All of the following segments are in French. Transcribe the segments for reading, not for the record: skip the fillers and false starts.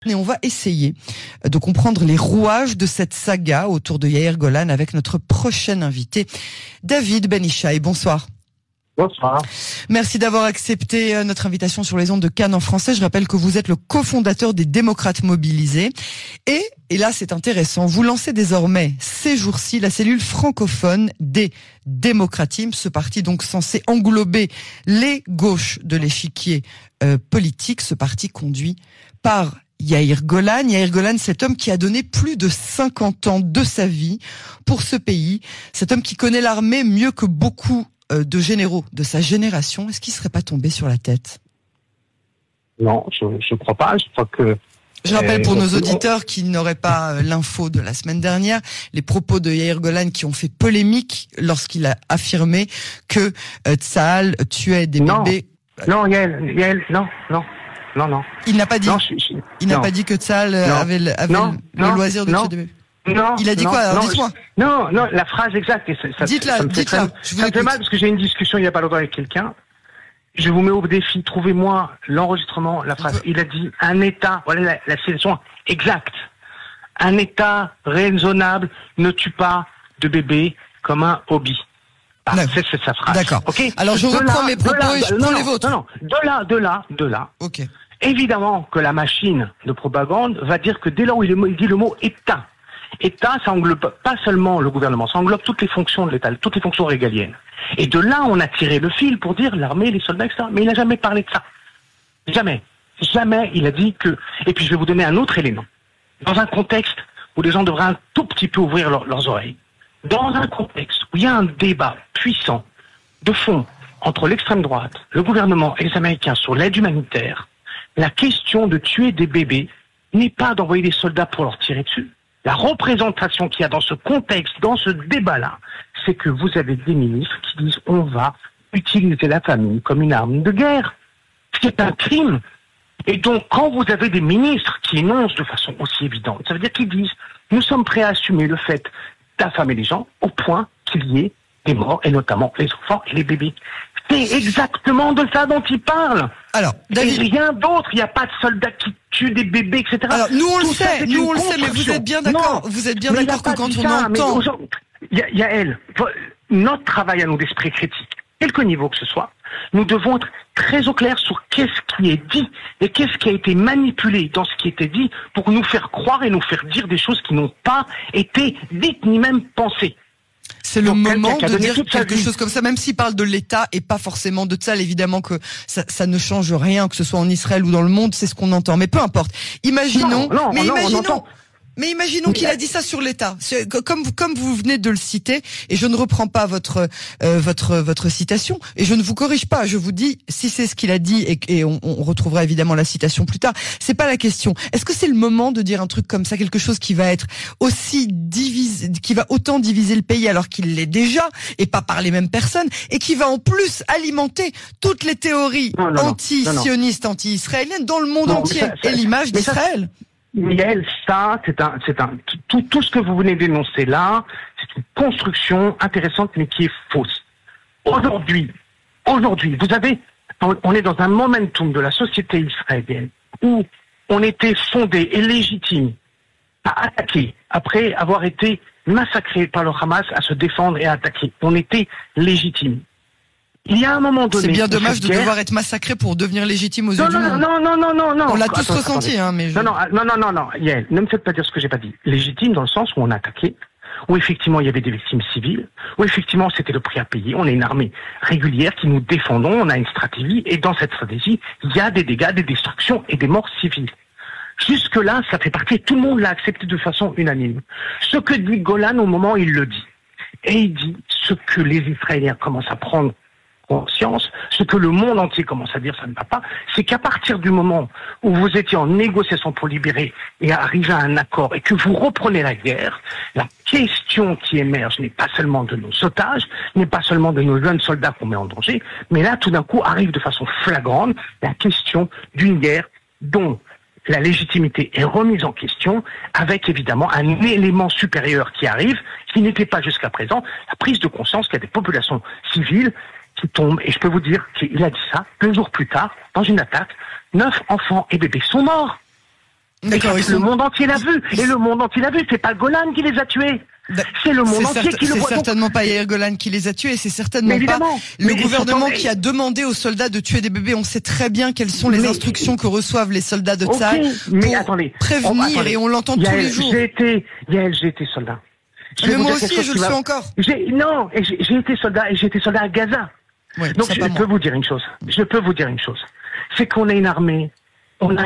Et on va essayer de comprendre les rouages de cette saga autour de Yair Golan avec notre prochain invité, David Ben Ishaï. Bonsoir. Bonsoir. Merci d'avoir accepté notre invitation sur les ondes de Cannes en français. Je rappelle que vous êtes le cofondateur des Démocrates Mobilisés. Et là, c'est intéressant, vous lancez désormais ces jours-ci la cellule francophone des Démocratim, ce parti donc censé englober les gauches de l'échiquier politique, ce parti conduit par Yair Golan. Yair Golan, cet homme qui a donné plus de 50 ans de sa vie pour ce pays, cet homme qui connaît l'armée mieux que beaucoup de généraux de sa génération. Est-ce qu'il ne serait pas tombé sur la tête? Non, je crois pas. Je crois que... Je rappelle pour nos auditeurs qui n'auraient pas l'info de la semaine dernière, les propos de Yair Golan qui ont fait polémique lorsqu'il a affirmé que Tsahal tuait des bébés. Non, Yael, non. Il n'a pas dit. Non, il n'a pas dit que Tsahal avait le loisir de tuer des bébés. Non. Il a dit quoi? Alors dites-moi. Non, la phrase exacte. Dites-la. Ça me fait mal parce que j'ai eu une discussion il n'y a pas longtemps avec quelqu'un. Je vous mets au défi, trouvez-moi l'enregistrement, la phrase. Il a dit un État, voilà la citation exacte. Un État raisonnable ne tue pas de bébés comme un hobby. C'est sa phrase. D'accord. Okay. Alors je reprends mes propos et je prends les vôtres. Non. De là. Ok. Évidemment que la machine de propagande va dire que dès lors où il dit le mot État, État, ça englobe pas seulement le gouvernement, ça englobe toutes les fonctions de l'État, toutes les fonctions régaliennes. Et de là, on a tiré le fil pour dire l'armée, les soldats, etc. Mais il n'a jamais parlé de ça. Jamais il a dit que... Et puis je vais vous donner un autre élément. Dans un contexte où les gens devraient un tout petit peu ouvrir leurs oreilles, dans un contexte où il y a un débat puissant, de fond, entre l'extrême droite, le gouvernement et les Américains sur l'aide humanitaire, la question de tuer des bébés n'est pas d'envoyer des soldats pour leur tirer dessus. La représentation qu'il y a dans ce contexte, dans ce débat-là, c'est que vous avez des ministres qui disent on va utiliser la famille comme une arme de guerre. C'est un crime. Et donc, quand vous avez des ministres qui énoncent de façon aussi évidente, ça veut dire qu'ils disent nous sommes prêts à assumer le fait d'affamer les gens au point qu'il y ait des morts, et notamment les enfants et les bébés. C'est exactement de ça dont ils parlent. Alors, David... Et rien d'autre. Il n'y a pas de soldats qui tuent des bébés, etc. Alors, nous on le sait, mais vous êtes bien d'accord. Vous êtes bien d'accord que quand on entend... Yael, notre travail à nous d'esprit critique, quelque niveau que ce soit, nous devons être très au clair sur qu'est-ce qui est dit et qu'est-ce qui a été manipulé dans ce qui était dit pour nous faire croire et nous faire dire des choses qui n'ont pas été dites ni même pensées. C'est le moment de dire quelque chose comme ça, même s'il parle de l'État et pas forcément de Tsahal. Évidemment que ça ne change rien, que ce soit en Israël ou dans le monde, c'est ce qu'on entend. Mais peu importe. Imaginons, imaginons qu'il a dit ça sur l'État. Comme vous venez de le citer, et je ne reprends pas votre citation, et je ne vous corrige pas. Je vous dis si c'est ce qu'il a dit, et on retrouvera évidemment la citation plus tard. C'est pas la question. Est-ce que c'est le moment de dire un truc comme ça, quelque chose qui va être aussi divisé, qui va autant diviser le pays alors qu'il l'est déjà, et pas par les mêmes personnes, et qui va en plus alimenter toutes les théories anti-sionistes, anti-israéliennes dans le monde entier, et l'image d'Israël? Miel, tout ce que vous venez d'énoncer là, c'est une construction intéressante mais qui est fausse. Aujourd'hui, on est dans un momentum de la société israélienne où on était fondé et légitime à attaquer après avoir été massacré par le Hamas, à se défendre et à attaquer. On était légitime. Il y a un moment donné... C'est bien dommage de devoir être massacré pour devenir légitime aux yeux du monde. Non. On l'a tous ressenti, hein, mais... Non, Yael, ne me faites pas dire ce que j'ai pas dit. Légitime dans le sens où on a attaqué, où effectivement il y avait des victimes civiles, où effectivement c'était le prix à payer. On est une armée régulière qui nous défendons, on a une stratégie, et dans cette stratégie, il y a des dégâts, des destructions et des morts civiles. Jusque-là, ça fait partie, tout le monde l'a accepté de façon unanime. Ce que dit Golan au moment où il le dit, et il dit ce que les Israéliens commencent à prendre conscience, ce que le monde entier commence à dire ça ne va pas, c'est qu'à partir du moment où vous étiez en négociation pour libérer et arriver à un accord et que vous reprenez la guerre, la question qui émerge n'est pas seulement de nos otages, n'est pas seulement de nos jeunes soldats qu'on met en danger, mais là tout d'un coup arrive de façon flagrante la question d'une guerre dont la légitimité est remise en question avec évidemment un élément supérieur qui arrive, qui n'était pas jusqu'à présent, la prise de conscience qu'il y a des populations civiles qui tombe, et je peux vous dire qu'il a dit ça 2 jours plus tard, dans une attaque, 9 enfants et bébés sont morts. D'accord, le monde entier l'a vu. Et le monde entier l'a vu. C'est pas Golan qui les a tués. C'est le monde entier qui le voit. C'est certainement pas Yair Golan qui les a tués, c'est certainement pas le gouvernement qui a demandé aux soldats de tuer des bébés. On sait très bien quelles sont les instructions que reçoivent les soldats de Tsahal pour prévenir, et on l'entend tous les jours. J'ai été soldat. Mais moi aussi, je le suis encore. J'ai été soldat, et j'ai été soldat à Gaza. Ouais, donc je peux vous dire une chose. C'est qu'on a une armée. On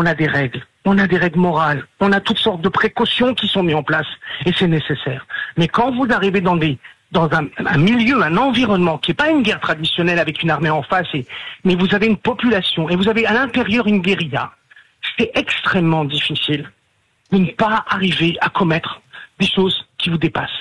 a des règles. On a des règles morales. On a toutes sortes de précautions qui sont mises en place. Et c'est nécessaire. Mais quand vous arrivez dans un milieu, un environnement qui n'est pas une guerre traditionnelle avec une armée en face, mais vous avez une population et vous avez à l'intérieur une guérilla, c'est extrêmement difficile de ne pas arriver à commettre des choses qui vous dépassent.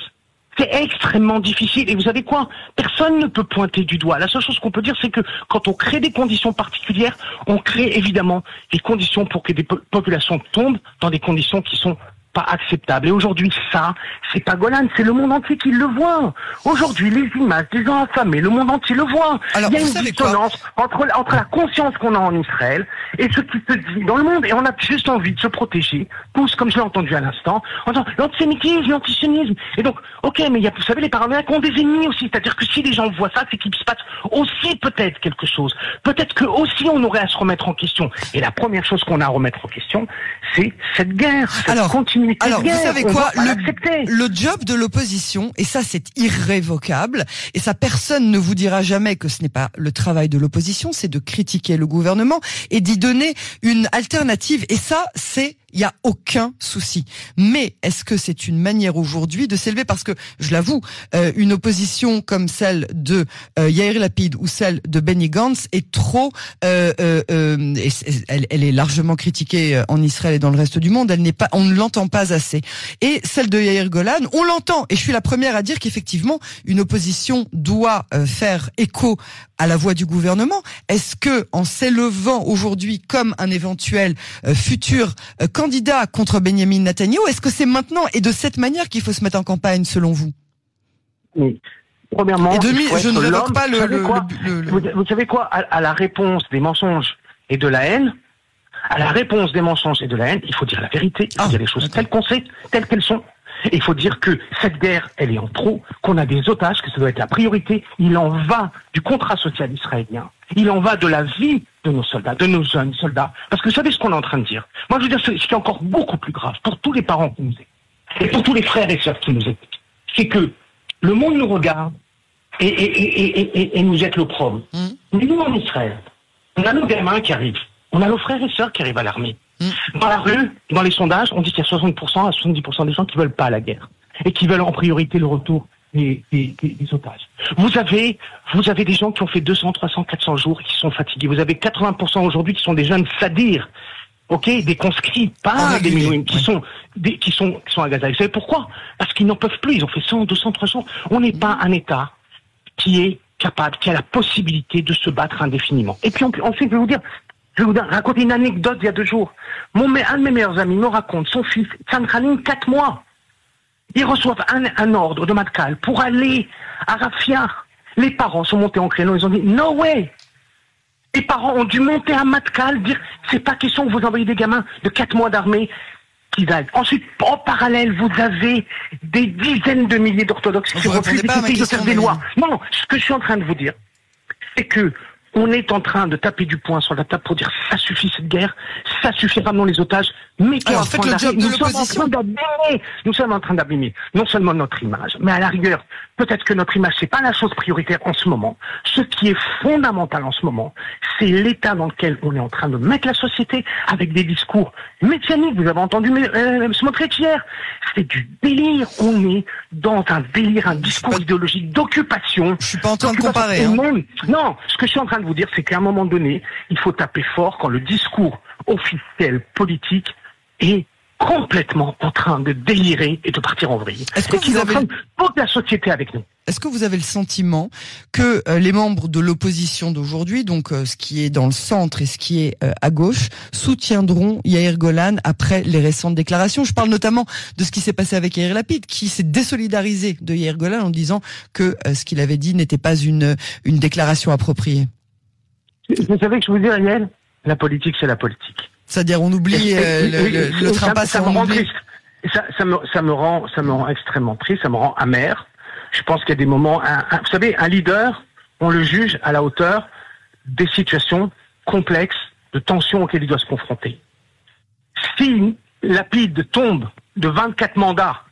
C'est extrêmement difficile. Et vous savez quoi? Personne ne peut pointer du doigt. La seule chose qu'on peut dire, c'est que quand on crée des conditions particulières, on crée évidemment les conditions pour que des populations tombent dans des conditions qui sont pas acceptable. Et aujourd'hui, ça, c'est pas Golan, c'est le monde entier qui le voit. Aujourd'hui, les images des gens affamés, le monde entier le voit. Alors, il y a une dissonance entre la conscience qu'on a en Israël et ce qui se dit dans le monde. Et on a juste envie de se protéger, tous, comme je l'ai entendu à l'instant, en disant l'antisémitisme, l'antisionisme. Et donc, ok, mais il y a, vous savez, les paranoïaques ont des ennemis aussi. C'est-à-dire que si les gens voient ça, c'est qu'il se passe aussi peut-être quelque chose. Peut-être que aussi on aurait à se remettre en question. Et la première chose qu'on a à remettre en question, c'est cette guerre, cette continuité. Alors, vous savez quoi, le job de l'opposition, et ça c'est irrévocable, et ça personne ne vous dira jamais que ce n'est pas le travail de l'opposition, c'est de critiquer le gouvernement et d'y donner une alternative, et ça c'est... Il n'y a aucun souci. Mais est-ce que c'est une manière aujourd'hui de s'élever? Parce que, je l'avoue, une opposition comme celle de Yair Lapid ou celle de Benny Gantz est trop... elle est largement critiquée en Israël et dans le reste du monde. On ne l'entend pas assez. Et celle de Yair Golan, on l'entend. Et je suis la première à dire qu'effectivement, une opposition doit faire écho à la voix du gouvernement. Est-ce que, en s'élevant aujourd'hui comme un éventuel futur candidat contre Benjamin Netanyahou, est-ce que c'est maintenant et de cette manière qu'il faut se mettre en campagne, selon vous? Oui. Premièrement, je ne révoque pas Vous savez quoi, à la réponse des mensonges et de la haine, il faut dire la vérité, il faut dire les choses telles qu'on sait, telles qu'elles sont. Et il faut dire que cette guerre, elle est en trop, qu'on a des otages, que ça doit être la priorité. Il en va du contrat social israélien. Il en va de la vie de nos soldats, de nos jeunes soldats. Parce que vous savez ce qu'on est en train de dire? Moi, je veux dire, ce qui est encore beaucoup plus grave pour tous les parents qui nous écoutent, et pour tous les frères et sœurs qui nous écoutent, c'est que le monde nous regarde et nous jette l'opprobre. Mais nous, en Israël, on a nos gamins qui arrivent. On a nos frères et sœurs qui arrivent à l'armée. Dans la rue, dans les sondages, on dit qu'il y a 60% à 70% des gens qui veulent pas la guerre et qui veulent en priorité le retour des otages. Vous avez des gens qui ont fait 200, 300, 400 jours et qui sont fatigués. Vous avez 80% aujourd'hui qui sont des jeunes sadirs, des conscrits, pas des minouïs, qui sont à Gaza. Et vous savez pourquoi? Parce qu'ils n'en peuvent plus. Ils ont fait 100, 200, 300. On n'est pas un État qui est capable, qui a la possibilité de se battre indéfiniment. Et puis ensuite, je vais vous raconter une anecdote d'il y a 2 jours. Un de mes meilleurs amis me raconte, son fils, Tsankhanim, 4 mois. Ils reçoivent un ordre de Matkal pour aller à Rafia. Les parents sont montés en créneau, ils ont dit, no way! Les parents ont dû monter à Matkal, dire, c'est pas question que vous envoyez des gamins de 4 mois d'armée qui aillent. Ensuite, en parallèle, vous avez des dizaines de milliers d'orthodoxes qui refusent de faire des lois. Non, ce que je suis en train de vous dire, c'est que on est en train de taper du poing sur la table pour dire ça suffit cette guerre, ça suffit, ramenons les otages. Mais alors, faites le job de l'opposition. Nous sommes en train d'abîmer non seulement notre image, mais à la rigueur, peut-être que notre image c'est pas la chose prioritaire en ce moment. Ce qui est fondamental en ce moment, c'est l'état dans lequel on est en train de mettre la société avec des discours messianiques. Vous avez entendu Smotrich hier. C'est du délire. On est dans un délire, un discours idéologique d'occupation. Je suis pas en train de comparer. Non, ce que je suis en train de vous dire, c'est qu'à un moment donné, il faut taper fort quand le discours officiel politique est complètement en train de délirer et de partir en vrille. Est-ce que vous avez toute la société avec nous? Est-ce que vous avez le sentiment que les membres de l'opposition d'aujourd'hui, donc ce qui est dans le centre et ce qui est à gauche, soutiendront Yair Golan après les récentes déclarations? Je parle notamment de ce qui s'est passé avec Yair Lapid, qui s'est désolidarisé de Yair Golan en disant que ce qu'il avait dit n'était pas une déclaration appropriée. Vous savez que je vous dis, Ariel, la politique, c'est la politique. C'est-à-dire on oublie le train passe. Ça me rend extrêmement triste, ça me rend amer. Je pense qu'il y a des moments, vous savez, un leader, on le juge à la hauteur des situations complexes, de tensions auxquelles il doit se confronter. Si Lapide tombe de 24 mandats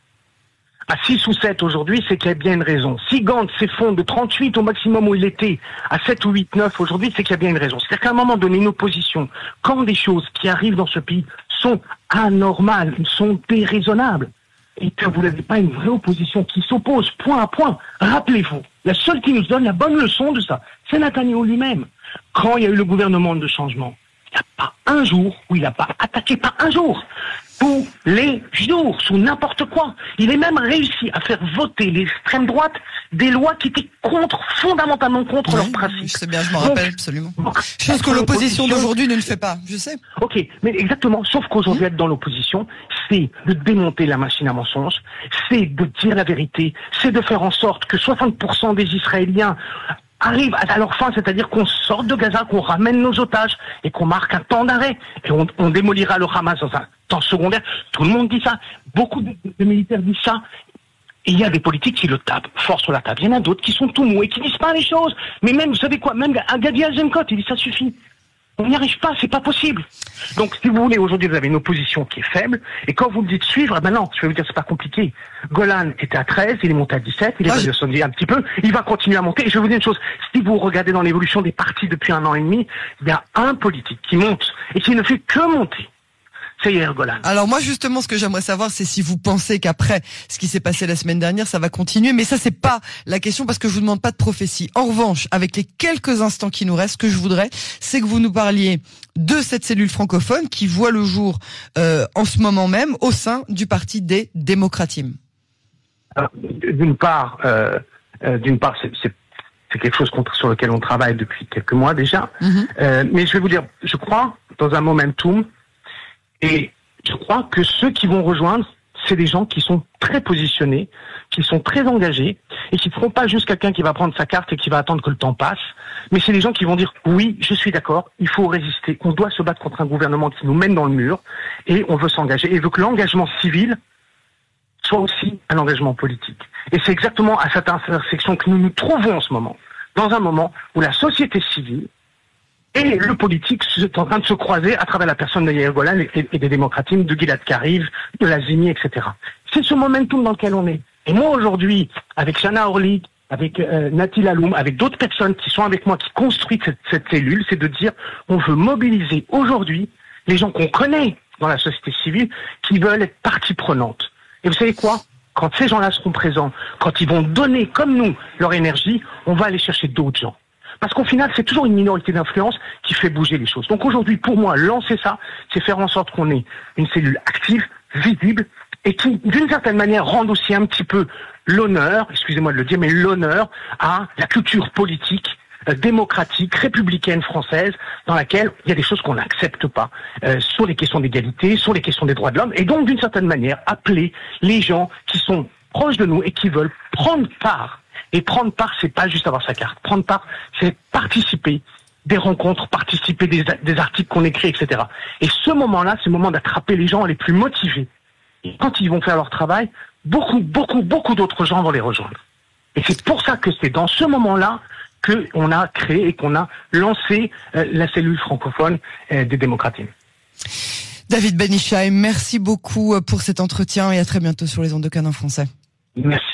à 6 ou 7 aujourd'hui, c'est qu'il y a bien une raison. Si Gantz s'effondre de 38 au maximum où il était, à 7 ou 8, 9 aujourd'hui, c'est qu'il y a bien une raison. C'est-à-dire qu'à un moment donné, une opposition, quand des choses qui arrivent dans ce pays sont anormales, sont déraisonnables, et que vous n'avez pas une vraie opposition qui s'oppose point à point, rappelez-vous, la seule qui nous donne la bonne leçon de ça, c'est Netanyahou lui-même. Quand il y a eu le gouvernement de changement, il n'y a pas un jour où il n'a pas attaqué, pas un jour. Tous les jours, sous n'importe quoi. Il a même réussi à faire voter l'extrême droite des lois qui étaient fondamentalement contre leurs principes. Je sais bien, je m'en rappelle absolument. Chose que l'opposition d'aujourd'hui ne le fait pas, je sais. Ok, mais exactement, sauf qu'aujourd'hui être dans l'opposition, c'est de démonter la machine à mensonges, c'est de dire la vérité, c'est de faire en sorte que 60% des Israéliens arrivent à leur fin, c'est-à-dire qu'on sorte de Gaza, qu'on ramène nos otages et qu'on marque un temps d'arrêt. Et on démolira le Hamas dans un temps secondaire. Tout le monde dit ça. Beaucoup de militaires disent ça. Et il y a des politiques qui le tapent fort sur la table. Il y en a d'autres qui sont tout mous et qui disent pas les choses. Mais même, vous savez quoi, même un Gadi Eisenkot, il dit ça suffit. On n'y arrive pas, c'est pas possible. Donc, si vous voulez, aujourd'hui, vous avez une opposition qui est faible, et quand vous me dites suivre, ben non, je vais vous dire, c'est pas compliqué. Golan était à 13, il est monté à 17, il est redescendu un petit peu, il va continuer à monter, et je vais vous dire une chose, si vous regardez dans l'évolution des partis depuis 1 an et demi, il y a un politique qui monte, et qui ne fait que monter. C'est Yair Golan. Alors moi justement ce que j'aimerais savoir c'est si vous pensez qu'après ce qui s'est passé la semaine dernière ça va continuer, mais ça c'est pas la question parce que je vous demande pas de prophétie. En revanche, avec les quelques instants qui nous restent, ce que je voudrais c'est que vous nous parliez de cette cellule francophone qui voit le jour en ce moment même au sein du parti des démocratimes. D'une part c'est quelque chose sur lequel on travaille depuis quelques mois déjà, mais je vais vous dire, je crois dans un momentum. Et je crois que ceux qui vont rejoindre, c'est des gens qui sont très positionnés, qui sont très engagés, et qui ne feront pas juste quelqu'un qui va prendre sa carte et qui va attendre que le temps passe, mais c'est des gens qui vont dire « Oui, je suis d'accord, il faut résister, on doit se battre contre un gouvernement qui nous mène dans le mur, et on veut s'engager, et veut que l'engagement civil soit aussi un engagement politique. » Et c'est exactement à cette intersection que nous nous trouvons en ce moment, dans un moment où la société civile et le politique est en train de se croiser à travers la personne de Yair Golan et des démocratimes, de Gilad Kariv, de Lazimi, etc. C'est ce momentum dans lequel on est. Et moi aujourd'hui, avec Shana Orlik, avec Nati Laloum, avec d'autres personnes qui sont avec moi, qui construisent cette cellule, c'est de dire on veut mobiliser aujourd'hui les gens qu'on connaît dans la société civile, qui veulent être partie prenante. Et vous savez quoi ? Quand ces gens-là seront présents, quand ils vont donner, comme nous, leur énergie, on va aller chercher d'autres gens. Parce qu'au final, c'est toujours une minorité d'influence qui fait bouger les choses. Donc aujourd'hui, pour moi, lancer ça, c'est faire en sorte qu'on ait une cellule active, visible, et qui, d'une certaine manière, rende aussi un petit peu l'honneur, excusez-moi de le dire, mais l'honneur à la culture politique, démocratique, républicaine française, dans laquelle il y a des choses qu'on n'accepte pas, sur les questions d'égalité, sur les questions des droits de l'homme, et donc, d'une certaine manière, appeler les gens qui sont proches de nous et qui veulent prendre part. Et prendre part, c'est pas juste avoir sa carte. Prendre part, c'est participer des rencontres, participer des articles qu'on écrit, etc. Et ce moment-là, c'est le moment d'attraper les gens les plus motivés. Et quand ils vont faire leur travail, beaucoup d'autres gens vont les rejoindre. Et c'est pour ça que c'est dans ce moment-là qu'on a créé et qu'on a lancé la cellule francophone des démocratimes. David Ben Ishaï, merci beaucoup pour cet entretien et à très bientôt sur les ondes de Canon Français. Merci.